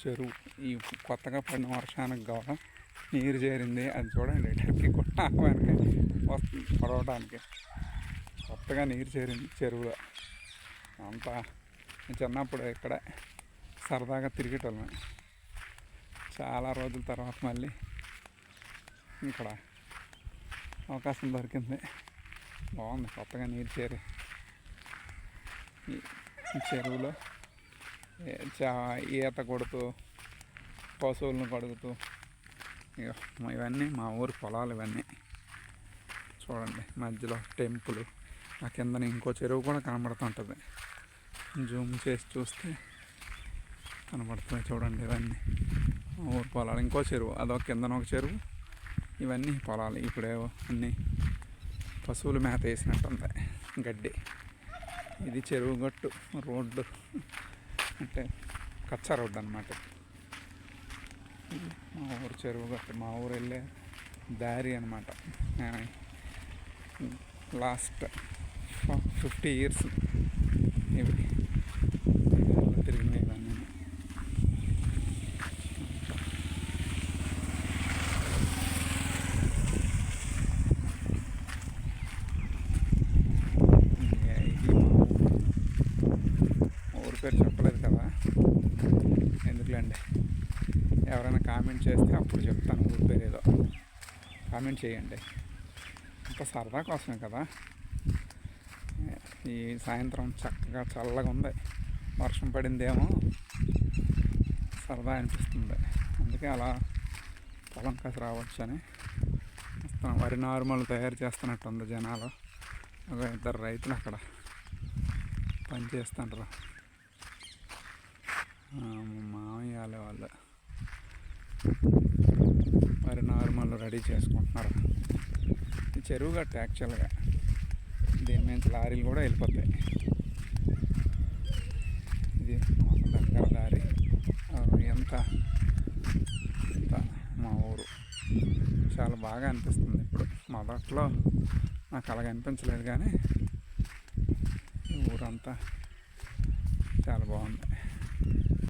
చెరువు ఈ కొత్తగా పడిన వర్షానికి గవ నీరు చేరింది. అది చూడండి టర్కీ కూడా వస్తుంది పడవడానికి. కొత్తగా నీరు చేరింది చెరువులో. అంతా చిన్నప్పుడు ఇక్కడ సరదాగా తిరిగేటోళ్ళమే. చాలా రోజుల తర్వాత మళ్ళీ ఇక్కడ అవకాశం దొరికింది. బాగుంది కొత్తగా నీరు చేరి ఈ చెరువులో ఈత కొడుతూ పశువులను కడుగుతూ ఇవన్నీ మా ఊరి పొలాలు. ఇవన్నీ చూడండి, మధ్యలో టెంపుల్, ఆ కిందన ఇంకో చెరువు కూడా కనబడుతుంటుంది. జూమ్ చేసి చూస్తే కనబడుతుంది. చూడండి, ఇవన్నీ మా ఊరి పొలాలు. ఇంకో చెరువు, అదొక కిందన ఒక చెరువు. ఇవన్నీ పొలాలు. ఇప్పుడేవో అన్నీ పశువులు మేత వేసినట్టుంది, గడ్డి. ఇది చెరువు గట్టు రోడ్డు, అంటే కచ్చా రోడ్డు అన్నమాట. మా ఊరు చెరువు గట్టు, మా ఊరు వెళ్ళే దారి అనమాట. నేను లాస్ట్ 50 years ఇవి తిరిగినాయి ఇవన్నీ. ఊరి పేరు చెప్పలేదు కదా, ఎందుకులేండి. ఎవరైనా కామెంట్ చేస్తే అప్పుడు చెప్తాను ఊరి పేరు ఏదో. కామెంట్ చేయండి, ఇంత సరదా కోసమే కదా. ఈ సాయంత్రం చక్కగా చల్లగా ఉంది, వర్షం పడిందేమో, సరదా అనిపిస్తుంది. అందుకే అలా పొలం కాసి రావచ్చు అని వస్తాం. వరి నార్మల్ తయారు చేస్తున్నట్టుంది జనాలు. ఒక 2 రైతులు అక్కడ పని చేస్తుంటారు, మామయ్యాల వాళ్ళు. వరి నార్మల్ రెడీ చేసుకుంటున్నారు. ఈ చెరువు గట్టు యాక్చువల్గా దీని నుంచి లారీలు కూడా వెళ్ళిపోతాయి. ఇది మాకు దగ్గర దారి. ఎంత మా ఊరు చాలా బాగా అనిపిస్తుంది ఇప్పుడు. మొదట్లో నాకు అలాగ అనిపించలేదు, కానీ ఊరంతా చాలా బాగుంది.